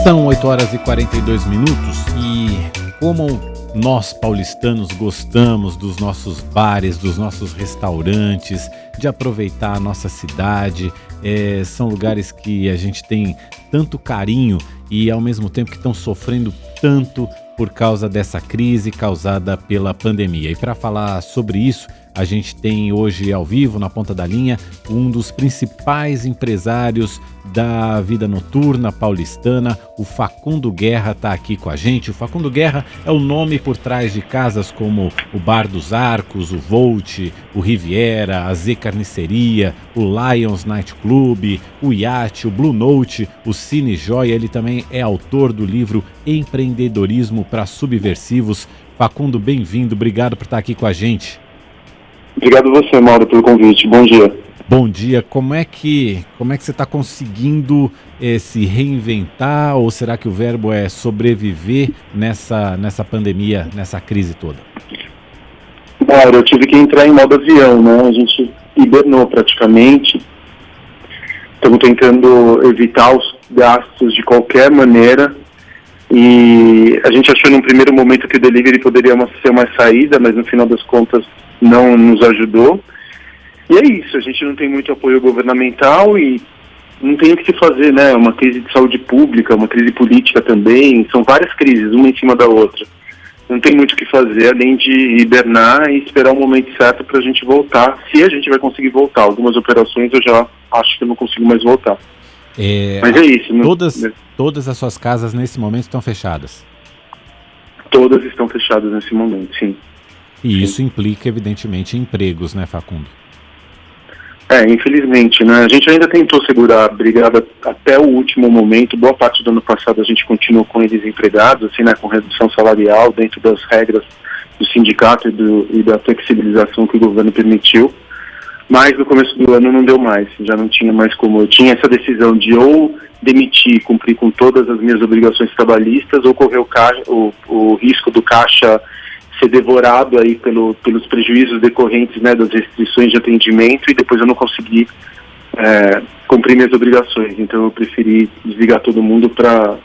São 8 horas e 42 minutos e como nós paulistanos gostamos dos nossos bares, dos nossos restaurantes, de aproveitar a nossa cidade, são lugares que a gente tem tanto carinho e ao mesmo tempo que estão sofrendo tanto por causa dessa crise causada pela pandemia. E para falar sobre isso, a gente tem hoje ao vivo, na ponta da linha, um dos principais empresários da vida noturna paulistana, o Facundo Guerra está aqui com a gente. O Facundo Guerra é o nome por trás de casas como o Bar dos Arcos, o Volt, o Riviera, a Z Carniceria, o Lions Night Club, o Iate, o Blue Note, o Cine Joia. Ele também é autor do livro Empreendedorismo para Subversivos. Facundo, bem-vindo, obrigado por estar aqui com a gente. Obrigado a você, Mauro, pelo convite. Bom dia. Bom dia. Como é que você está conseguindo se reinventar, ou será que o verbo é sobreviver nessa pandemia, nessa crise toda? Mauro, eu tive que entrar em modo avião, né? A gente hibernou praticamente. Estamos tentando evitar os gastos de qualquer maneira. E a gente achou num primeiro momento que o delivery poderia ser uma saída, mas no final das contas não nos ajudou. E é isso, a gente não tem muito apoio governamental e não tem o que se fazer, né? Uma crise de saúde pública, uma crise política também, são várias crises, uma em cima da outra. Não tem muito o que fazer, além de hibernar e esperar o momento certo para a gente voltar, se a gente vai conseguir voltar. Algumas operações eu já acho que eu não consigo mais voltar. Mas é isso. Todas as suas casas nesse momento estão fechadas? Todas estão fechadas nesse momento, sim. E isso implica, evidentemente, empregos, né, Facundo? Infelizmente, né? A gente ainda tentou segurar a brigada até o último momento. Boa parte do ano passado a gente continuou com eles empregados, assim, né, com redução salarial dentro das regras do sindicato e da flexibilização que o governo permitiu. Mas no começo do ano não deu mais, já não tinha mais como. Eu tinha essa decisão de ou demitir, cumprir com todas as minhas obrigações trabalhistas, ou correr o risco do caixa ser devorado aí pelos prejuízos decorrentes, né, das restrições de atendimento, e depois eu não consegui cumprir minhas obrigações. Então eu preferi desligar todo mundo para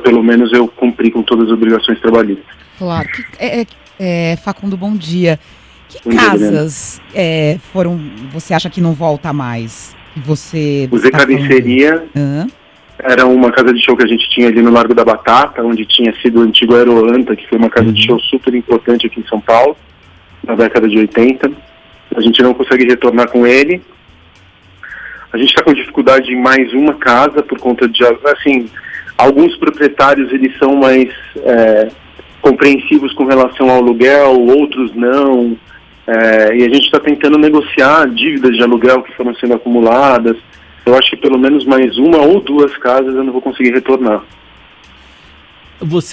pelo menos eu cumprir com todas as obrigações trabalhistas. Claro. Facundo, bom dia. Que casas você acha que não volta mais? O Zé Carniceria era uma casa de show que a gente tinha ali no Largo da Batata, onde tinha sido o antigo Aeroanta, que foi uma casa de show super importante aqui em São Paulo, na década de 80. A gente não consegue retornar com ele. A gente está com dificuldade em mais uma casa por conta de, assim, alguns proprietários eles são mais compreensivos com relação ao aluguel, outros não. E a gente está tentando negociar dívidas de aluguel que foram sendo acumuladas. Eu acho que pelo menos mais uma ou duas casas eu não vou conseguir retornar.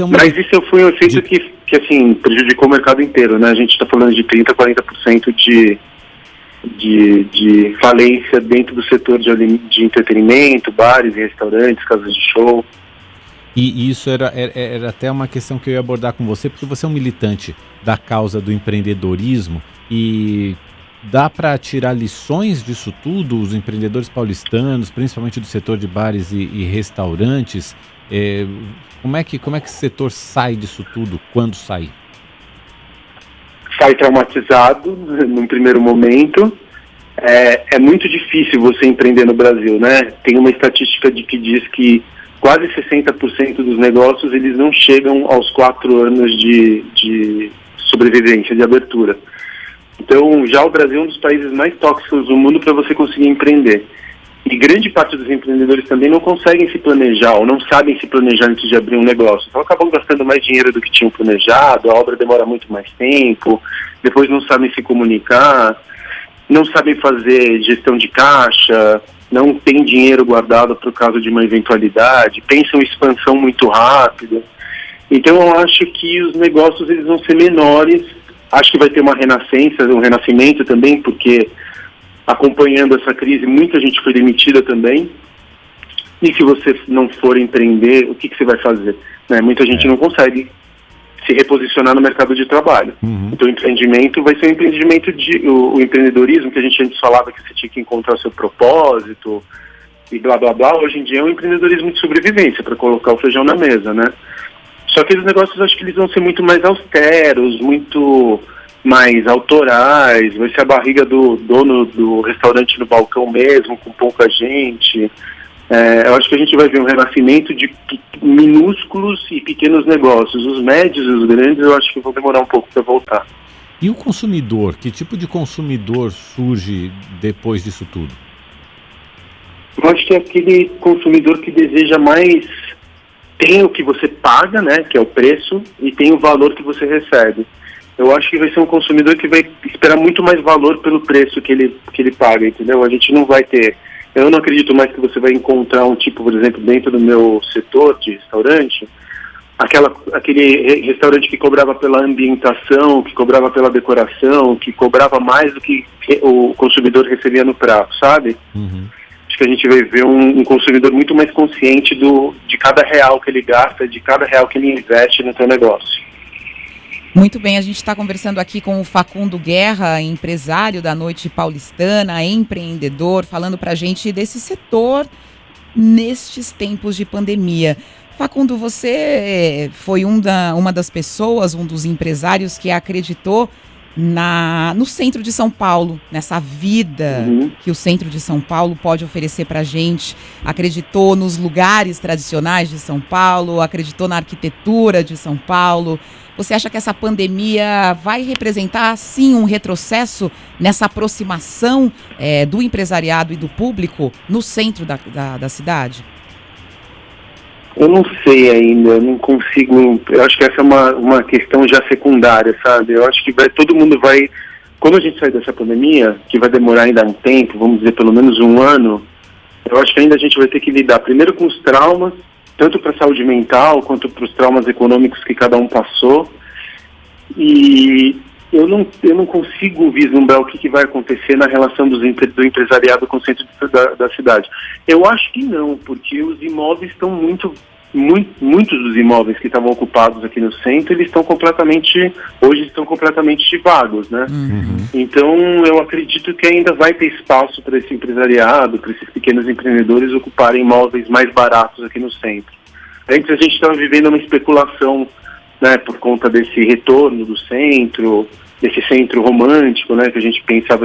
Mas isso foi um efeito que assim, prejudicou o mercado inteiro, né? A gente está falando de 30% a 40% de falência dentro do setor de entretenimento, bares e restaurantes, casas de show. E isso era até uma questão que eu ia abordar com você, porque você é um militante da causa do empreendedorismo e dá para tirar lições disso tudo, os empreendedores paulistanos, principalmente do setor de bares e restaurantes. Como é que esse setor sai disso tudo, quando sai? Sai traumatizado num primeiro momento. É muito difícil você empreender no Brasil, né? Tem uma estatística que diz que quase 60% dos negócios eles não chegam aos 4 anos de sobrevivência, de abertura. Então, já o Brasil é um dos países mais tóxicos do mundo para você conseguir empreender. E grande parte dos empreendedores também não conseguem se planejar ou não sabem se planejar antes de abrir um negócio. Então, acabam gastando mais dinheiro do que tinham planejado, a obra demora muito mais tempo, depois não sabem se comunicar, não sabem fazer gestão de caixa, não tem dinheiro guardado por causa de uma eventualidade, pensam em expansão muito rápida. Então, eu acho que os negócios eles vão ser menores. Acho que vai ter uma renascença, um renascimento também, porque acompanhando essa crise, muita gente foi demitida também. E se você não for empreender, o que você vai fazer? Né? Muita gente não consegue se reposicionar no mercado de trabalho. Então o empreendimento vai ser um empreendimento o empreendedorismo que a gente antes falava que você tinha que encontrar o seu propósito, e blá blá blá, hoje em dia é um empreendedorismo de sobrevivência para colocar o feijão na mesa, né? Só que os negócios, acho que eles vão ser muito mais austeros, muito mais autorais, vai ser a barriga do dono do restaurante no balcão mesmo, com pouca gente. Eu acho que a gente vai ver um renascimento de minúsculos e pequenos negócios. Os médios e os grandes eu acho que vão demorar um pouco para voltar. E o consumidor? Que tipo de consumidor surge depois disso tudo? Eu acho que é aquele consumidor que deseja mais... Tem o que você paga, né, que é o preço, e tem o valor que você recebe. Eu acho que vai ser um consumidor que vai esperar muito mais valor pelo preço que ele paga, entendeu? A gente não vai ter... Eu não acredito mais que você vai encontrar um tipo, por exemplo, dentro do meu setor de restaurante, aquele restaurante que cobrava pela ambientação, que cobrava pela decoração, que cobrava mais do que o consumidor recebia no prato, sabe? Uhum. Acho que a gente vai ver um consumidor muito mais consciente de cada real que ele gasta, de cada real que ele investe no seu negócio. Muito bem, a gente está conversando aqui com o Facundo Guerra, empresário da Noite Paulistana, empreendedor, falando para a gente desse setor nestes tempos de pandemia. Facundo, você foi uma das pessoas, um dos empresários que acreditou no centro de São Paulo, nessa vida que o centro de São Paulo pode oferecer para a gente, acreditou nos lugares tradicionais de São Paulo, acreditou na arquitetura de São Paulo. Você acha que essa pandemia vai representar, sim, um retrocesso nessa aproximação do empresariado e do público no centro da cidade? Eu não sei ainda, eu não consigo... Eu acho que essa é uma questão já secundária, sabe? Eu acho que todo mundo vai... Quando a gente sair dessa pandemia, que vai demorar ainda um tempo, vamos dizer pelo menos um ano, eu acho que ainda a gente vai ter que lidar primeiro com os traumas, tanto para a saúde mental quanto para os traumas econômicos que cada um passou. E eu não consigo vislumbrar o que vai acontecer na relação do empresariado com o centro da cidade. Eu acho que não, porque os imóveis estão muitos dos imóveis que estavam ocupados aqui no centro, hoje estão completamente vagos, né? Uhum. Então eu acredito que ainda vai ter espaço para esse empresariado, para esses pequenos empreendedores ocuparem imóveis mais baratos aqui no centro. Antes a gente estava vivendo uma especulação, né, por conta desse retorno do centro, desse centro romântico, né, que a gente pensa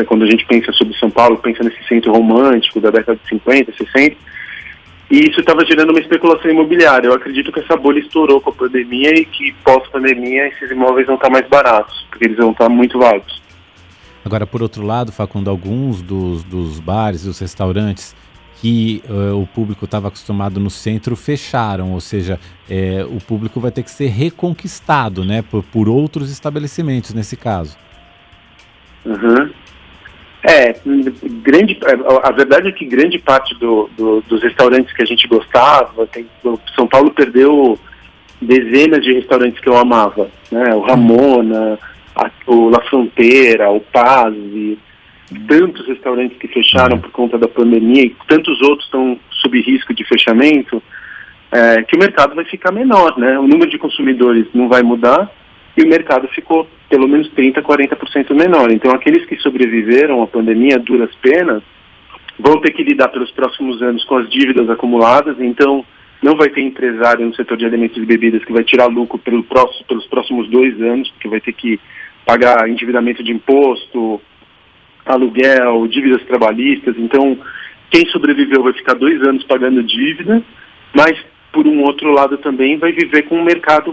quando a gente pensa sobre São Paulo, pensa nesse centro romântico da década de 50, 60, e isso estava gerando uma especulação imobiliária. Eu acredito que essa bolha estourou com a pandemia e que pós-pandemia esses imóveis vão estar mais baratos, porque eles vão estar muito vagos. Agora, por outro lado, Facundo, alguns dos bares, dos restaurantes que o público estava acostumado no centro fecharam, ou seja, o público vai ter que ser reconquistado, né, por outros estabelecimentos nesse caso. Uhum. A verdade é que grande parte dos restaurantes que a gente gostava, São Paulo perdeu dezenas de restaurantes que eu amava, né? O Ramona, o La Fronteira, o Pazzi, tantos restaurantes que fecharam por conta da pandemia e tantos outros estão sob risco de fechamento, que o mercado vai ficar menor, né? O número de consumidores não vai mudar e o mercado ficou pelo menos 30%, 40% menor. Então aqueles que sobreviveram à pandemia, duras penas, vão ter que lidar pelos próximos anos com as dívidas acumuladas. Então não vai ter empresário no setor de alimentos e bebidas que vai tirar lucro pelos próximos 2 anos, porque vai ter que pagar endividamento de imposto, aluguel, dívidas trabalhistas. Então quem sobreviveu vai ficar 2 anos pagando dívida, mas por um outro lado também vai viver com um mercado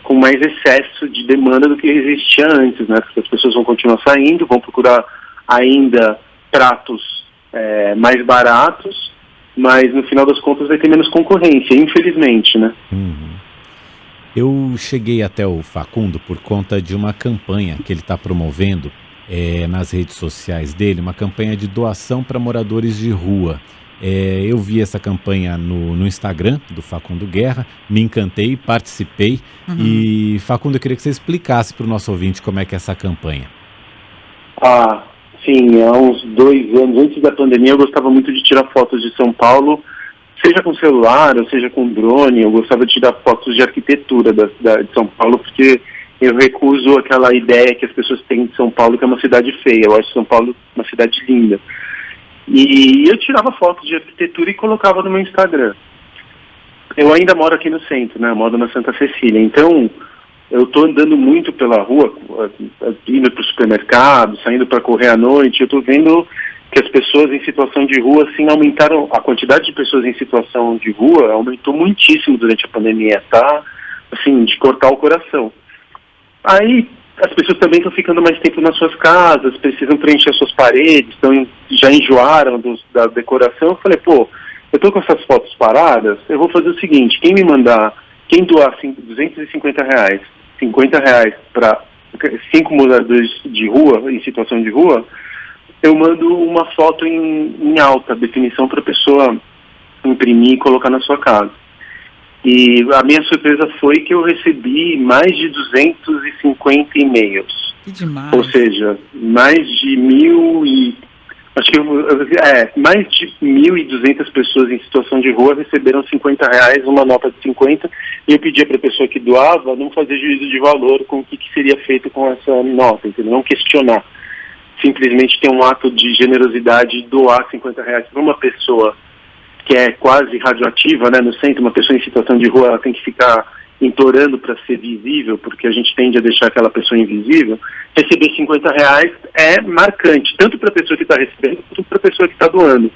com mais excesso de demanda do que existia antes, né? Porque as pessoas vão continuar saindo, vão procurar ainda pratos mais baratos, mas no final das contas vai ter menos concorrência, infelizmente, né? Uhum. Eu cheguei até o Facundo por conta de uma campanha que ele está promovendo nas redes sociais dele, uma campanha de doação para moradores de rua. Eu vi essa campanha no Instagram do Facundo Guerra, me encantei, participei. E, Facundo, eu queria que você explicasse para o nosso ouvinte como é que é essa campanha. Sim, há uns 2 anos, antes da pandemia, eu gostava muito de tirar fotos de São Paulo, seja com celular, ou seja com drone. Eu gostava de tirar fotos de arquitetura de São Paulo, porque eu recuso aquela ideia que as pessoas têm de São Paulo, que é uma cidade feia. Eu acho São Paulo uma cidade linda. E eu tirava fotos de arquitetura e colocava no meu Instagram. Eu ainda moro aqui no centro, né? Eu moro na Santa Cecília. Então, eu estou andando muito pela rua, indo para o supermercado, saindo para correr à noite. Eu estou vendo que as pessoas em situação de rua, assim, aumentaram. A quantidade de pessoas em situação de rua aumentou muitíssimo durante a pandemia, tá? Assim, de cortar o coração. Aí, as pessoas também estão ficando mais tempo nas suas casas, precisam preencher as suas paredes, já enjoaram da decoração. Eu falei, pô, eu tô com essas fotos paradas, eu vou fazer o seguinte, quem doar R$250, R$50 para 5 moradores de rua, em situação de rua, eu mando uma foto em alta definição para a pessoa imprimir e colocar na sua casa. E a minha surpresa foi que eu recebi mais de 250 e-mails. Que demais. Ou seja, mais de mais de 1.200 pessoas em situação de rua receberam R$50, uma nota de 50, e eu pedia para a pessoa que doava não fazer juízo de valor com o que seria feito com essa nota, entendeu? Não questionar. Simplesmente ter um ato de generosidade e doar R$50 para uma pessoa que é quase radioativa, né? No centro, uma pessoa em situação de rua, ela tem que ficar implorando para ser visível, porque a gente tende a deixar aquela pessoa invisível. Receber R$50 é marcante, tanto para a pessoa que está recebendo, quanto para a pessoa que está doando.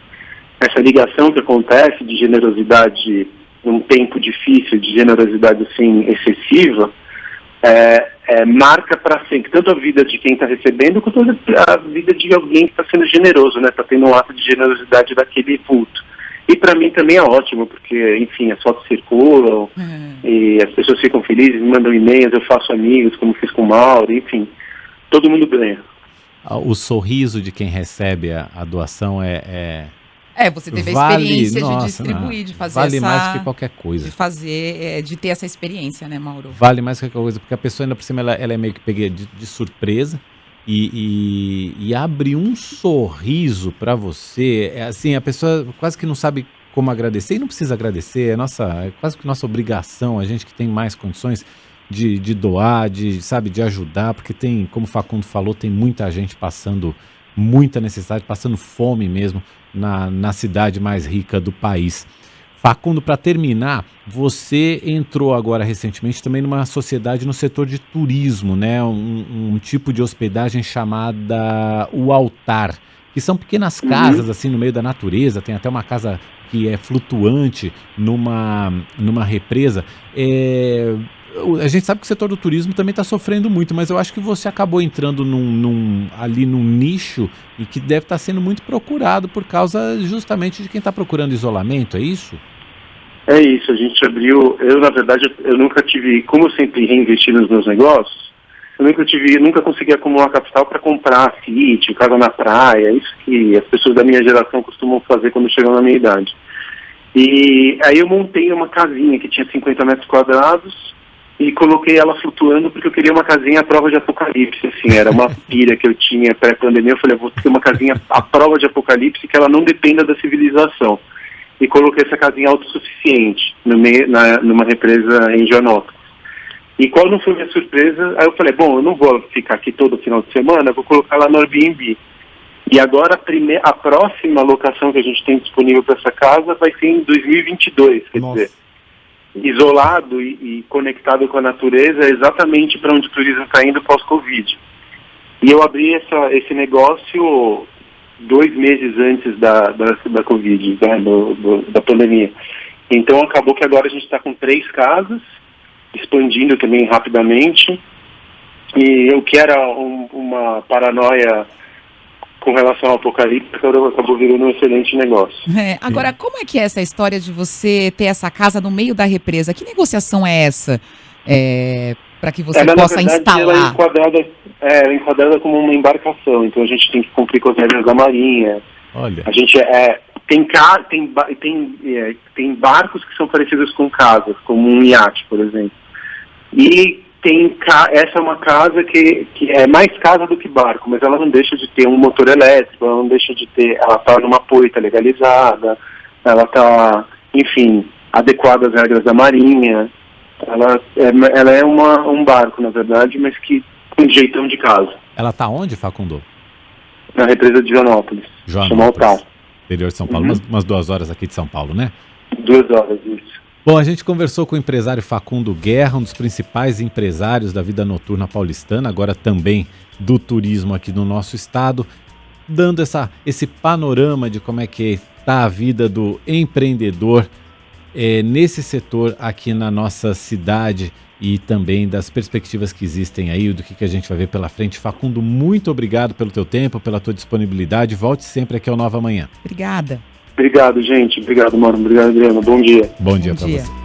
Essa ligação que acontece de generosidade num tempo difícil, de generosidade assim excessiva, marca para sempre, tanto a vida de quem está recebendo, quanto a vida de alguém que está sendo generoso, né? Está tendo um ato de generosidade daquele vulto. E para mim também é ótimo, porque, enfim, as fotos circulam, e as pessoas ficam felizes, me mandam e-mails, eu faço amigos, como fiz com o Mauro, enfim, todo mundo ganha. O sorriso de quem recebe a doação você teve a experiência de distribuir, de fazer vale mais que qualquer coisa. De ter essa experiência, né, Mauro? Vale mais que qualquer coisa, porque a pessoa ainda por cima, ela é meio que pega de surpresa, e abre um sorriso para você, assim, a pessoa quase que não sabe como agradecer, e não precisa agradecer, é quase que nossa obrigação, a gente que tem mais condições de doar, de ajudar, porque tem, como o Facundo falou, tem muita gente passando muita necessidade, passando fome mesmo na cidade mais rica do país. Facundo, para terminar, você entrou agora recentemente também numa sociedade no setor de turismo, né? Um tipo de hospedagem chamada o Altar, que são pequenas casas assim no meio da natureza, tem até uma casa que é flutuante numa represa. A gente sabe que o setor do turismo também está sofrendo muito, mas eu acho que você acabou entrando ali num nicho e que deve estar sendo muito procurado por causa justamente de quem está procurando isolamento, é isso? É isso, a gente abriu, na verdade, eu nunca tive, como eu sempre reinvesti nos meus negócios, eu nunca consegui acumular capital para comprar sítio, casa na praia, isso que as pessoas da minha geração costumam fazer quando chegam na minha idade. E aí eu montei uma casinha que tinha 50 metros quadrados e coloquei ela flutuando porque eu queria uma casinha à prova de apocalipse, assim, era uma pira que eu tinha pré-pandemia, eu falei, eu vou ter uma casinha à prova de apocalipse que ela não dependa da civilização. E coloquei essa casinha autossuficiente numa represa em Joanópolis. E qual não foi a minha surpresa? Aí eu falei, bom, eu não vou ficar aqui todo final de semana, eu vou colocar lá no Airbnb. E agora a próxima locação que a gente tem disponível para essa casa vai ser em 2022, quer dizer, isolado e conectado com a natureza, exatamente para onde o turismo está indo pós-Covid. E eu abri esse negócio 2 meses antes da Covid, né, da pandemia. Então acabou que agora a gente está com 3 casas, expandindo também rapidamente, e o que era uma paranoia com relação ao apocalipse acabou virando um excelente negócio. Agora, como é que é essa história de você ter essa casa no meio da represa? Que negociação é essa para que você possa instalar? Ela é enquadrada como uma embarcação, então a gente tem que cumprir com as regras da Marinha. Olha. A gente tem barcos que são parecidos com casas, como um iate, por exemplo. E essa é uma casa que é mais casa do que barco, mas ela não deixa de ter um motor elétrico, ela não deixa de ter, ela está numa poita legalizada, ela está, enfim, adequada às regras da Marinha. Ela é um barco, na verdade, mas que com jeitão de casa. Ela está onde, Facundo? Na represa de Joanópolis. Chama Altar. interior de São Paulo, umas 2 horas aqui de São Paulo, né? 2 horas, isso. Bom, a gente conversou com o empresário Facundo Guerra, um dos principais empresários da vida noturna paulistana, agora também do turismo aqui no nosso estado, dando esse panorama de como é que está a vida do empreendedor nesse setor aqui na nossa cidade e também das perspectivas que existem aí, do que a gente vai ver pela frente. Facundo, muito obrigado pelo teu tempo, pela tua disponibilidade. Volte sempre aqui ao Nova Manhã. Obrigada. Obrigado, gente. Obrigado, Mauro. Obrigado, Adriano. Bom dia. Bom dia para você.